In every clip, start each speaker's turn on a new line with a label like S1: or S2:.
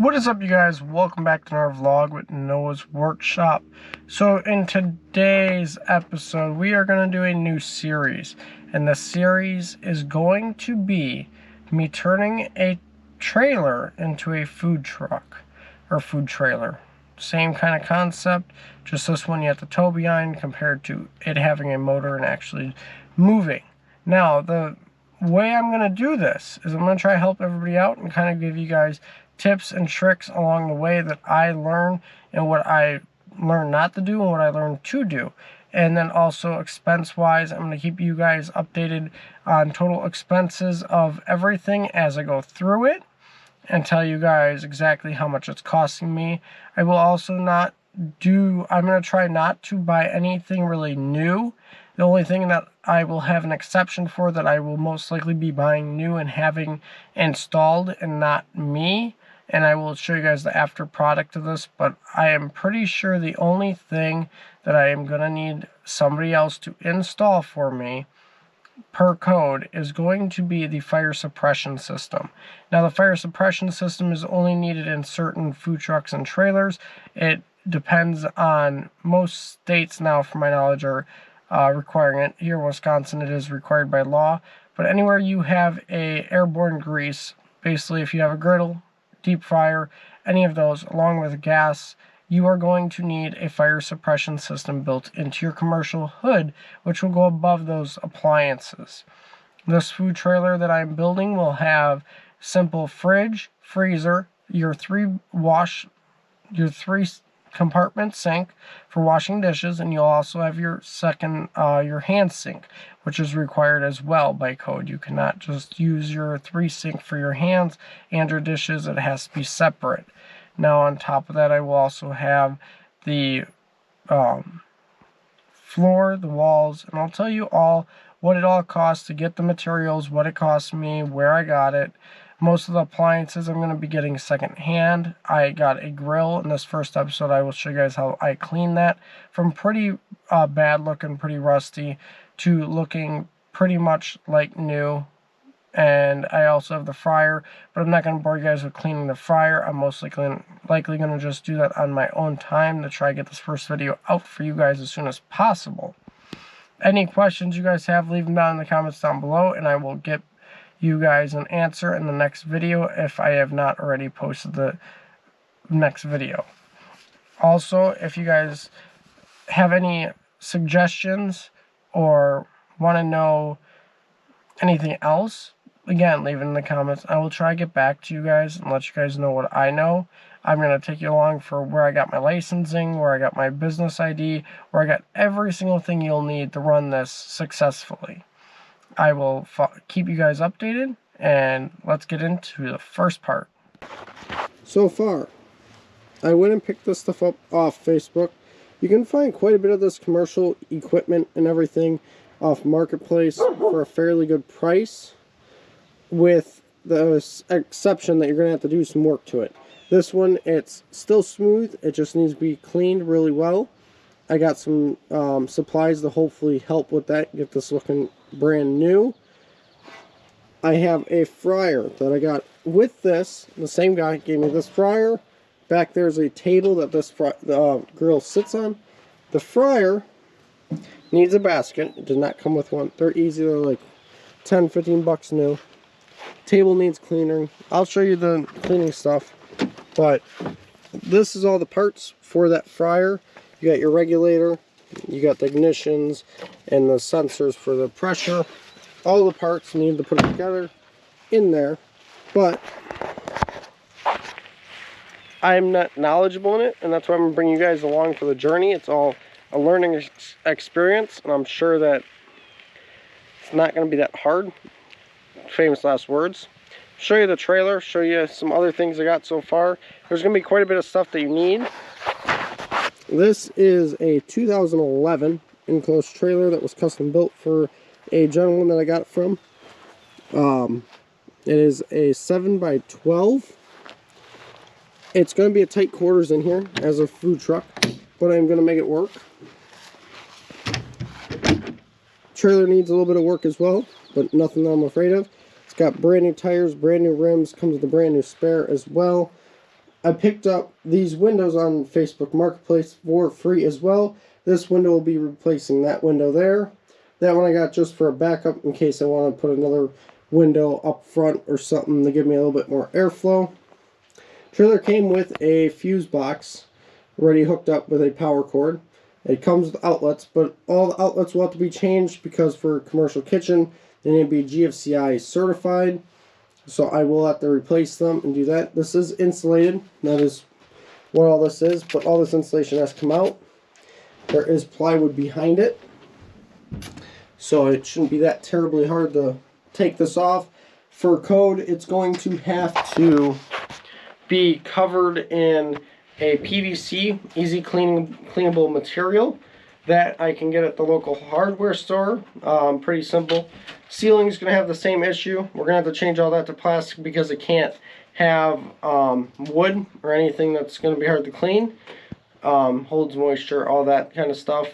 S1: What is up, you guys? Welcome back to our vlog with Noah's Workshop. So in today's episode, we are going to do a new series. And the series is going to be me turning a trailer into a food truck. Or food trailer. Same kind of concept, just this one you have the tow behind compared to it having a motor and actually moving. Now, the way I'm going to do this is I'm going to try to help everybody out and kind of give you guys tips and tricks along the way that I learn and what I learn not to do and what I learn to do. And then also expense wise, I'm going to keep you guys updated on total expenses of everything as I go through it and tell you guys exactly how much it's costing me. I will also I'm going to try not to buy anything really new. The only thing that I will have an exception for that I will most likely be buying new and having installed and not me. And I will show you guys the after product of this, but I am pretty sure the only thing that I am going to need somebody else to install for me per code is going to be the fire suppression system. Now, the fire suppression system is only needed in certain food trucks and trailers. It depends on most states now, from my knowledge, are requiring it. Here in Wisconsin, it is required by law. But anywhere you have a airborne grease, basically if you have a griddle, deep fryer, any of those, along with gas, you are going to need a fire suppression system built into your commercial hood, which will go above those appliances. This food trailer that I'm building will have simple fridge, freezer, your three compartment sink for washing dishes, and you'll also have your your hand sink, which is required as well by code. You cannot just use your 3 sink for your hands and your dishes. It has to be separate. Now, on top of that, I will also have the floor, the walls, and I'll tell you all what it all costs to get the materials, what it cost me, where I got it. Most of the appliances I'm going to be getting secondhand. I got a grill in this first episode. I will show you guys how I clean that from pretty bad looking, pretty rusty, to looking pretty much like new. And I also have the fryer, but I'm not going to bore you guys with cleaning the fryer. I'm most likely going to just do that on my own time to try to get this first video out for you guys as soon as possible. Any questions you guys have, leave them down in the comments down below, and I will get you guys an answer in the next video if I have not already posted the next video. Also, if you guys have any suggestions or want to know anything else, again, leave it in the comments. I will try to get back to you guys and let you guys know what I know. I'm going to take you along for where I got my licensing, where I got my business ID, where I got every single thing you'll need to run this successfully. I will keep you guys updated, and let's get into the first part. So far, I went and picked this stuff up off Facebook. You can find quite a bit of this commercial equipment and everything off Marketplace for a fairly good price, with the exception that you're going to have to do some work to it. This one, it's still smooth. It just needs to be cleaned really well. I got some supplies to hopefully help with that, get this looking brand new. I have a fryer that I got with this. The same guy gave me this fryer. Back there's a table that this grill sits on. The fryer needs a basket. It does not come with one. They're easy. They're like 10-15 bucks new. Table needs cleaning. I'll show you the cleaning stuff, but this is all the parts for that fryer. You got your regulator, you got the ignitions and the sensors for the pressure. All the parts, you need to put it together in there, but I'm not knowledgeable in it, and that's why I'm going to bring you guys along for the journey. It's all a learning experience, and I'm sure that it's not going to be that hard. Famous last words. Show you the trailer, show you some other things I got so far. There's going to be quite a bit of stuff that you need. This is a 2011 enclosed trailer that was custom built for a gentleman that I got it from. It is a 7x12. It's going to be a tight quarters in here as a food truck, but I'm going to make it work. Trailer needs a little bit of work as well, but nothing that I'm afraid of. It's got brand new tires, brand new rims, comes with a brand new spare as well. I picked up these windows on Facebook Marketplace for free as well. This window will be replacing that window there. That one I got just for a backup in case I want to put another window up front or something to give me a little bit more airflow. Trailer came with a fuse box already hooked up with a power cord. It comes with outlets, but all the outlets will have to be changed because for a commercial kitchen they need to be GFCI certified. So I will have to replace them and do that. This is insulated. That is what all this is, but all this insulation has come out. There is plywood behind it, so it shouldn't be that terribly hard to take this off. For code, it's going to have to be covered in a PVC, easy cleanable material that I can get at the local hardware store. Pretty simple. Ceiling is going to have the same issue. We're going to have to change all that to plastic because it can't have wood or anything that's going to be hard to clean. Holds moisture, all that kind of stuff.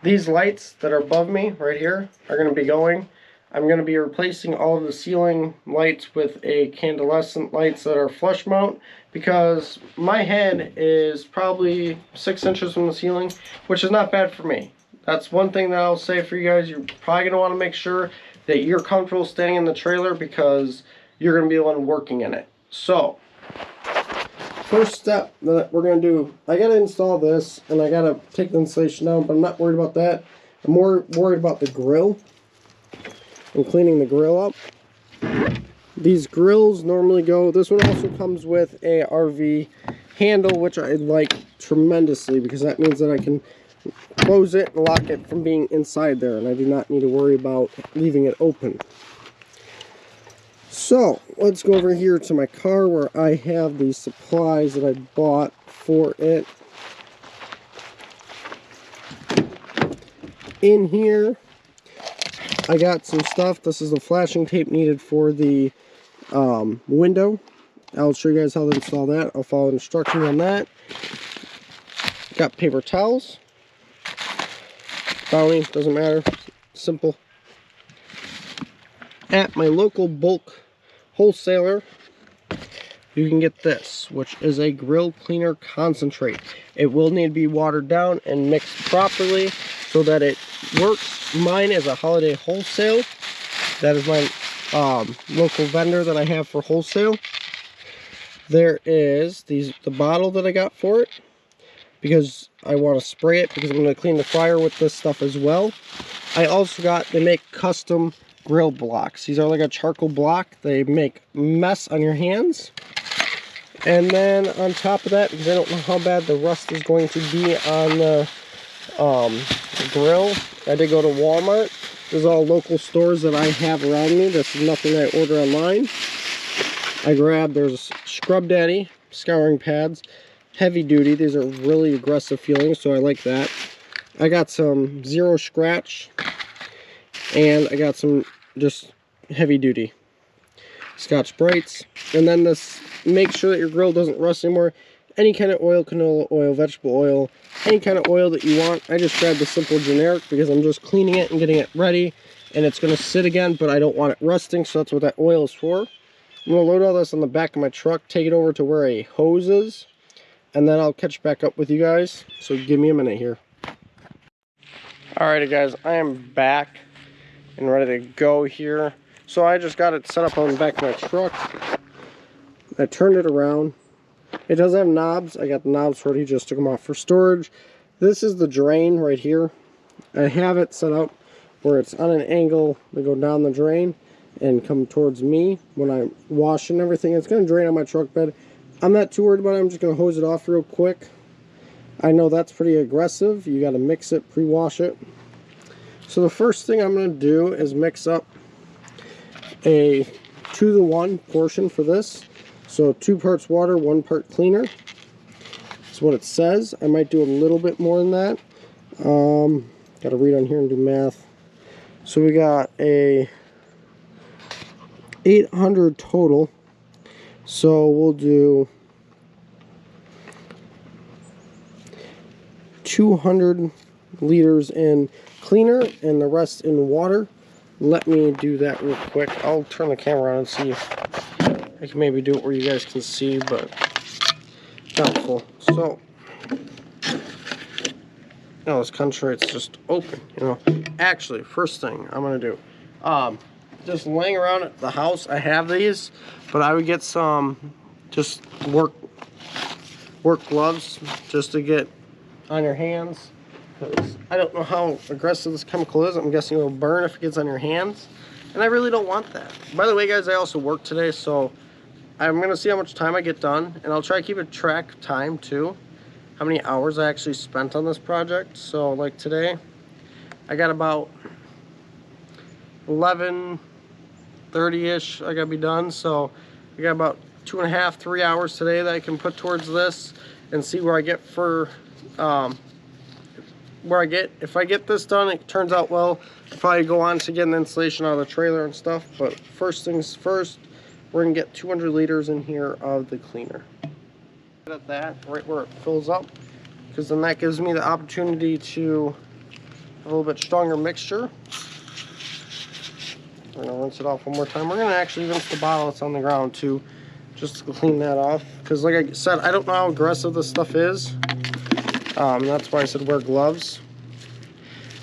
S1: These lights that are above me right here are going to be going. I'm going to be replacing all of the ceiling lights with a candlescent lights that are flush mount because my head is probably 6 inches from the ceiling, which is not bad for me. That's one thing that I'll say for you guys. You're probably going to want to make sure that you're comfortable staying in the trailer because you're going to be the one working in it. So, first step that we're going to do, I got to install this and I got to take the insulation down, but I'm not worried about that. I'm more worried about the grill and cleaning the grill up. These grills normally go, this one also comes with a RV handle, which I like tremendously because that means that I can close it and lock it from being inside there, and I do not need to worry about leaving it open. So let's go over here to my car where I have the supplies that I bought for it. In here I got some stuff. This is the flashing tape needed for the window. I'll show you guys how to install that. I'll follow instructions on that. Got paper towels. Bounty, doesn't matter. Simple. At my local bulk wholesaler, you can get this, which is a grill cleaner concentrate. It will need to be watered down and mixed properly so that it works. Mine is a Holiday Wholesale. That is my local vendor that I have for wholesale. There is the bottle that I got for it because I want to spray it because I'm going to clean the fryer with this stuff as well. I also got, they make custom grill blocks. These are like a charcoal block. They make mess on your hands. And then on top of that, because I don't know how bad the rust is going to be on the grill, I did go to Walmart. This is all local stores that I have around me. This is nothing I order online. I grabbed, there's Scrub Daddy scouring pads, heavy duty. These are really aggressive feeling, so I like that. I got some Zero Scratch, and I got some just heavy duty Scotch Brights. And then this, make sure that your grill doesn't rust anymore. Any kind of oil, canola oil, vegetable oil, any kind of oil that you want. I just grabbed the simple generic because I'm just cleaning it and getting it ready, and it's going to sit again, but I don't want it rusting, so that's what that oil is for. I'm going to load all this on the back of my truck, take it over to where a hose is, and then I'll catch back up with you guys. So give me a minute here. Alrighty guys, I am back and ready to go here. So I just got it set up on the back of my truck. I turned it around. It does have knobs. I got the knobs for it. He just took them off for storage. This is the drain right here. I have it set up where it's on an angle to go down the drain and come towards me when I wash and everything. It's going to drain on my truck bed. I'm not too worried about it. I'm just going to hose it off real quick. I know that's pretty aggressive. You got to mix it, pre-wash it. So the first thing I'm going to do is mix up a 2-to-1 portion for this. So 2 parts water, 1 part cleaner. That's what it says. I might do a little bit more than that. Got to read on here and do math. So we got a 800 total. So we'll do 200 liters in cleaner and the rest in water. Let me do that real quick. I'll turn the camera on and see if I can maybe do it where you guys can see, but helpful. So, this concentrate's just open, Actually, first thing I'm gonna do, just laying around at the house, I have these, but I would get some just work gloves just to get on your hands, because I don't know how aggressive this chemical is. I'm guessing it'll burn if it gets on your hands, and I really don't want that. By the way, guys, I also work today, so I'm gonna see how much time I get done, and I'll try to keep a track time too, how many hours I actually spent on this project. So like today, I got about 11:30-ish I gotta be done, so I got about 2.5 to 3 hours today that I can put towards this and see where I get for if I get this done, it turns out well, I'll probably go on to getting the insulation out of the trailer and stuff. But first things first, we're gonna get 200 liters in here of the cleaner. At that right where it fills up, because then that gives me the opportunity to have a little bit stronger mixture. We're gonna rinse it off one more time. We're gonna actually rinse the bottle that's on the ground too, just to clean that off, because like I said, I don't know how aggressive this stuff is. That's why I said wear gloves.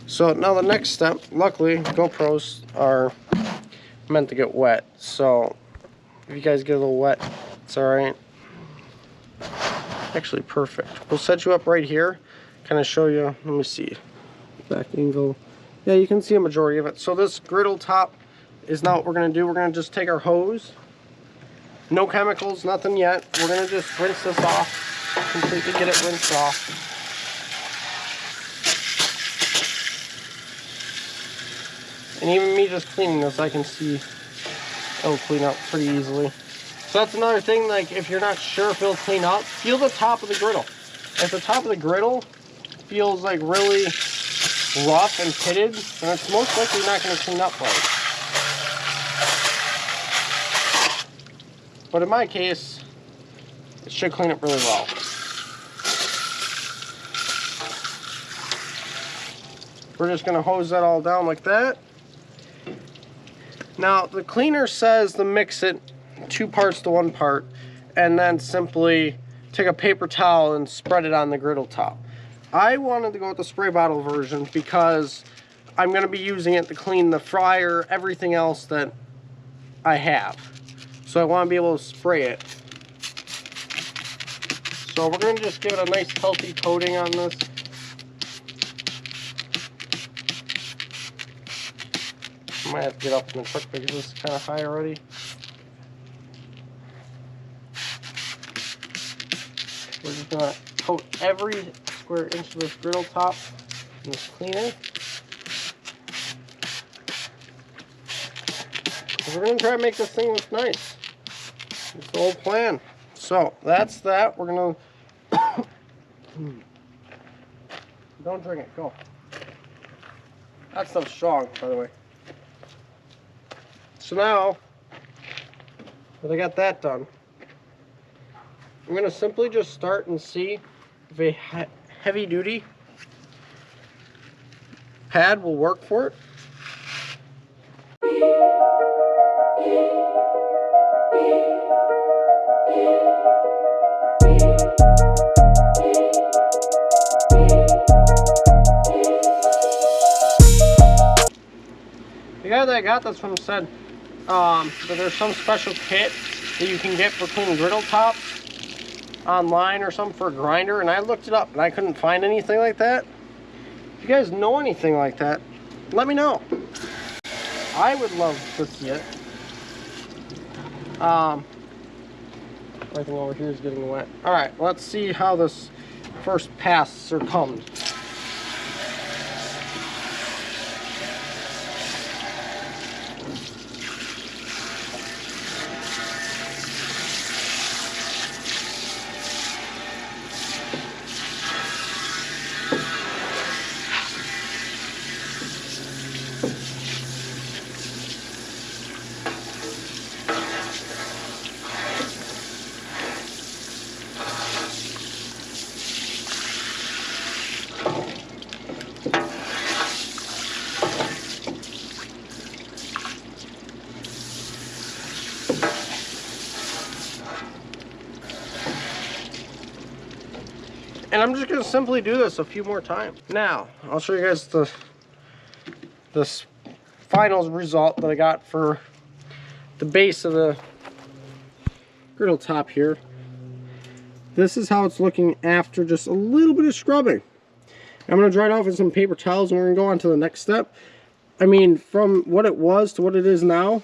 S1: So now the next step, luckily GoPros are meant to get wet, so if you guys get a little wet, it's alright. Actually perfect. We'll set you up right here, kind of show you. Let me see, back angle. Yeah, you can see a majority of it. So this griddle top is not what we're going to do. We're going to just take our hose, no chemicals, nothing yet. We're going to just rinse this off, completely get it rinsed off. And even me just cleaning this, I can see it'll clean up pretty easily. So that's another thing, like if you're not sure if it'll clean up, feel the top of the griddle. If the top of the griddle feels like really rough and pitted, then it's most likely not going to clean up right. But in my case, it should clean up really well. We're just going to hose that all down like that. Now the cleaner says to mix it 2 parts to 1 part, and then simply take a paper towel and spread it on the griddle top. I wanted to go with the spray bottle version because I'm going to be using it to clean the fryer, everything else that I have. So I want to be able to spray it. So we're going to just give it a nice healthy coating on this. I might have to get up in the truck because this is kind of high already. We're just going to coat every square inch of this griddle top in this cleaner. We're going to try to make this thing look nice. That's the whole plan. So that's that. We're going to... Don't drink it. Go. That stuff's strong, by the way. So now that I got that done, I'm going to simply just start and see if a heavy duty pad will work for it. The guy that I got this from said that there's some special kit that you can get for cleaning griddle tops online or something for a grinder, and I looked it up and I couldn't find anything like that. If you guys know anything like that, let me know. I would love to see it. Everything over here is getting wet. Alright, let's see how this first pass succumbed. And I'm just gonna simply do this a few more times. Now, I'll show you guys this final result that I got for the base of the griddle top here. This is how it's looking after just a little bit of scrubbing. I'm gonna dry it off with some paper towels and we're gonna go on to the next step. I mean, from what it was to what it is now,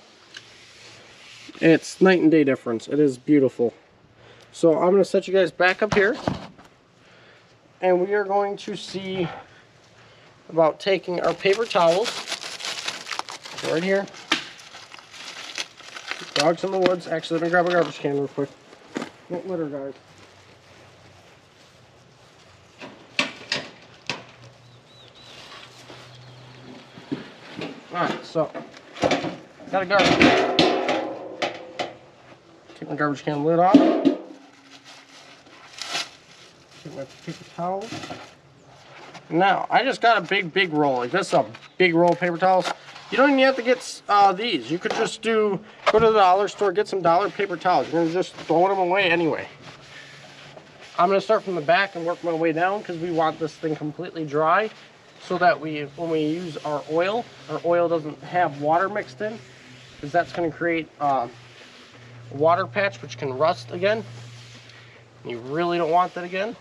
S1: it's night and day difference. It is beautiful. So I'm gonna set you guys back up here and we are going to see about taking our paper towels right here. Dogs in the woods. Actually, let me grab a garbage can real quick. Don't litter, guys. Alright, so got a garbage can. Take my garbage can lid off. Take my paper towels. Now, I just got a big roll. Like this is a big roll of paper towels. You don't even have to get these. You could just go to the dollar store, get some dollar paper towels. You're gonna just throw them away anyway. I'm gonna start from the back and work my way down because we want this thing completely dry so that when we use our oil doesn't have water mixed in, because that's gonna create a water patch which can rust again. You really don't want that again.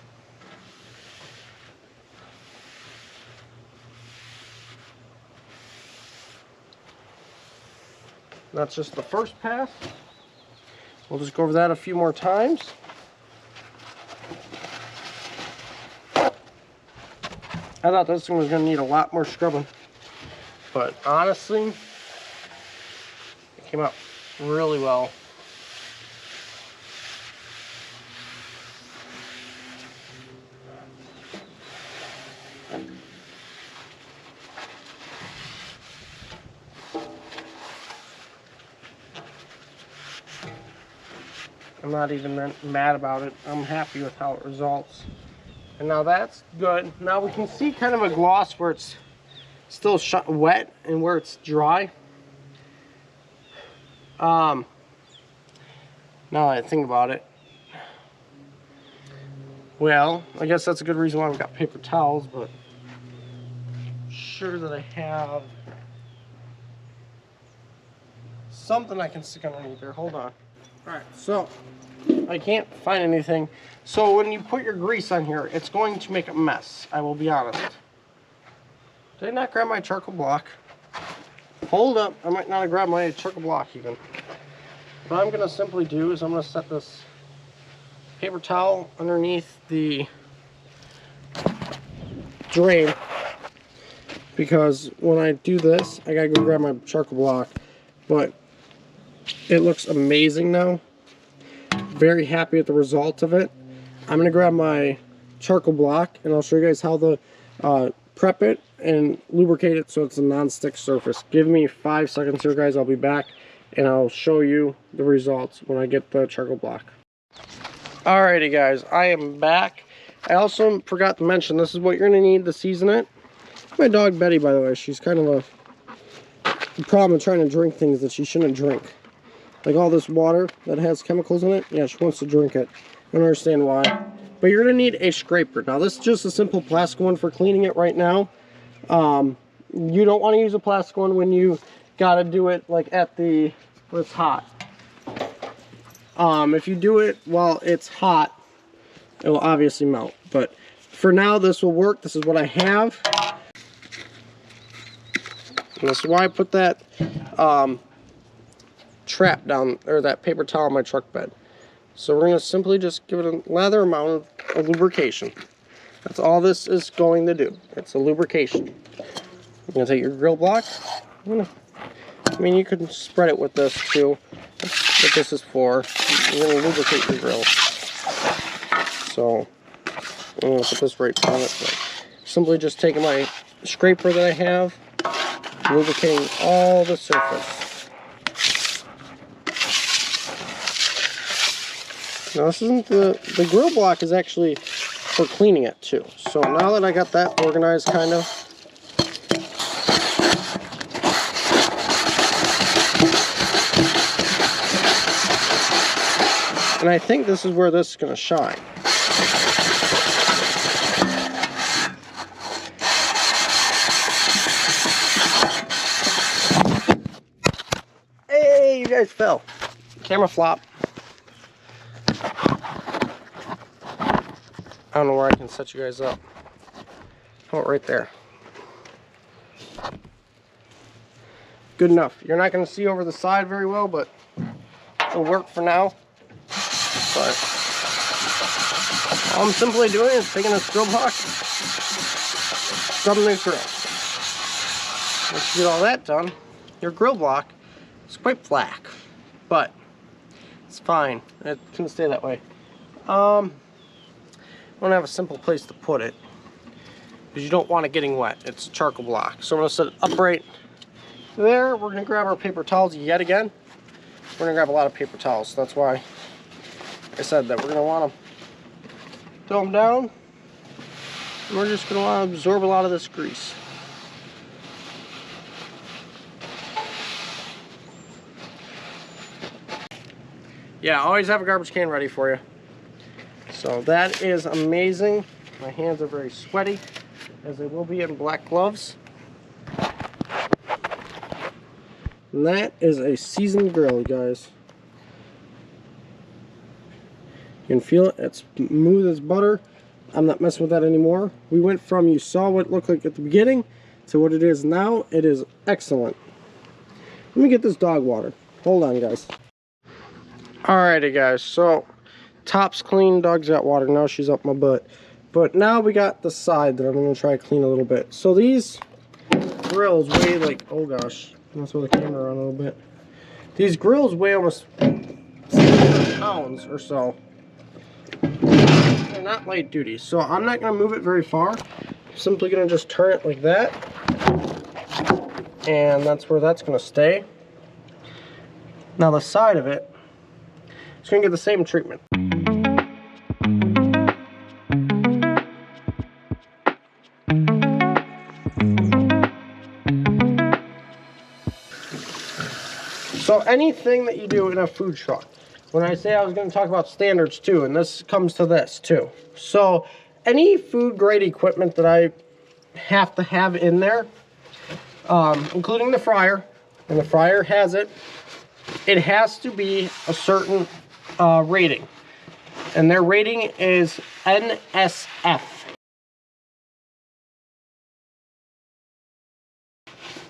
S1: That's just the first pass. We'll just go over that a few more times. I thought this thing was going to need a lot more scrubbing, but honestly, it came out really well. I'm not even mad about it. I'm happy with how it results. And now that's good. Now we can see kind of a gloss where it's still wet and where it's dry. Now that I think about it, well, I guess that's a good reason why we've got paper towels, but I'm sure that I have something I can stick underneath there. Hold on. Alright, so I can't find anything. So when you put your grease on here, it's going to make a mess. I will be honest. Did I not grab my charcoal block? Hold up. I might not have grabbed my charcoal block even. What I'm going to simply do is I'm going to set this paper towel underneath the drain. Because when I do this, I got to go grab my charcoal block. But it looks amazing now. Very happy with the result of it. I'm going to grab my charcoal block and I'll show you guys how to prep it and lubricate it so it's a non-stick surface. Give me 5 seconds here, guys. I'll be back and I'll show you the results when I get the charcoal block. Alrighty, guys. I am back. I also forgot to mention this is what you're going to need to season it. My dog Betty, by the way, she's kind of a problem with trying to drink things that she shouldn't drink. Like all this water that has chemicals in it. Yeah, she wants to drink it. I don't understand why. But you're going to need a scraper. Now, this is just a simple plastic one for cleaning it right now. You don't want to use a plastic one when you got to do it like when it's hot. If you do it while it's hot, it will obviously melt. But for now, this will work. This is what I have. And this is why I put that trap down, or that paper towel on my truck bed. So we're going to simply just give it a lather amount of lubrication. That's all this is going to do. It's a lubrication. You're going to take your grill block. I mean, you could spread it with this too. That's what this is for. You're going to lubricate your grill. So I'm going to put this right on it. But simply just taking my scraper that I have, lubricating all the surface. Now this isn't the grill block is actually for cleaning it too. So now that I got that organized kind of, and I think this is where this is going to shine. guys fell. Camera flop. I don't know where I can set you guys up. How about right there? Good enough. You're not going to see over the side very well, but it'll work for now. But all I'm simply doing is taking this grill block, scrubbing the grill. Once you get all that done, your grill block is quite black, but it's fine. It can stay that way. I don't have a simple place to put it because you don't want it getting wet. It's a charcoal block. So I'm going to set it upright there. We're going to grab our paper towels yet again. We're going to grab a lot of paper towels. So that's why I said that we're going to want to throw them down. And we're just going to want to absorb a lot of this grease. Yeah, always have a garbage can ready for you. So that is amazing. My hands are very sweaty, as they will be in black gloves. And that is a seasoned grill, guys. You can feel it. It's smooth as butter. I'm not messing with that anymore. We went from, you saw what it looked like at the beginning, to what it is now. It is excellent. Let me get this dog water. Hold on, guys. Alrighty, guys. So, top's clean. Dog's got water. Now she's up my butt. But now we got the side that I'm going to try to clean a little bit. So these grills weigh like, oh gosh. Let's throw the camera around a little bit. These grills weigh almost 600 pounds or so. They're not light duty, so I'm not going to move it very far. I'm simply going to just turn it like that, and that's where that's going to stay. Now the side of it, it's going to get the same treatment. So anything that you do in a food truck, when I say I was going to talk about standards too, and this comes to this too. So any food grade equipment that I have to have in there, including the fryer, and the fryer has it, it has to be a certain rating. And their rating is NSF.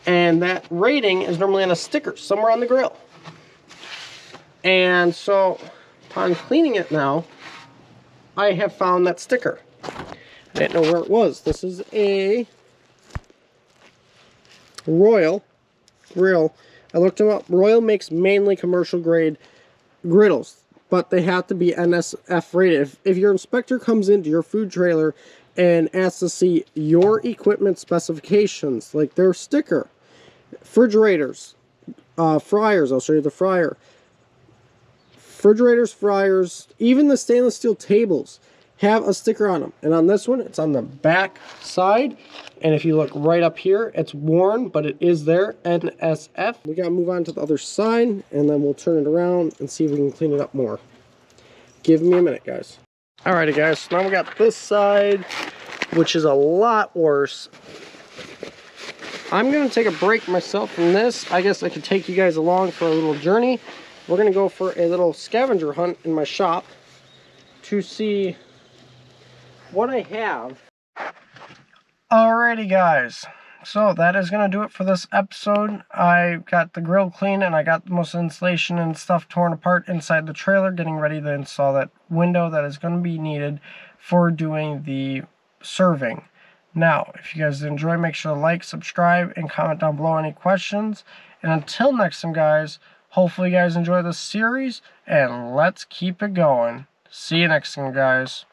S1: And that rating is normally on a sticker somewhere on the grill. And so, upon cleaning it now, I have found that sticker. I didn't know where it was. This is a Royal grill. I looked them up. Royal makes mainly commercial grade griddles, but they have to be NSF rated. If your inspector comes into your food trailer and asks to see your equipment specifications, like their sticker, refrigerators, fryers, I'll show you the fryer, refrigerators, fryers, even the stainless steel tables have a sticker on them. And on this one, it's on the back side. And if you look right up here, it's worn, but it is there, NSF. We gotta move on to the other side, and then we'll turn it around and see if we can clean it up more. Give me a minute, guys. Alrighty, guys, so now we got this side, which is a lot worse. I'm gonna take a break myself from this. I guess I could take you guys along for a little journey. We're gonna go for a little scavenger hunt in my shop to see what I have. Alrighty, guys, so that is gonna do it for this episode. I got the grill clean and I got most of the insulation and stuff torn apart inside the trailer, getting ready to install that window that is going to be needed for doing the serving. Now, if you guys enjoy, make sure to like, subscribe, and comment down below any questions. And until next time, guys, hopefully you guys enjoy this series, and let's keep it going. See you next time, guys.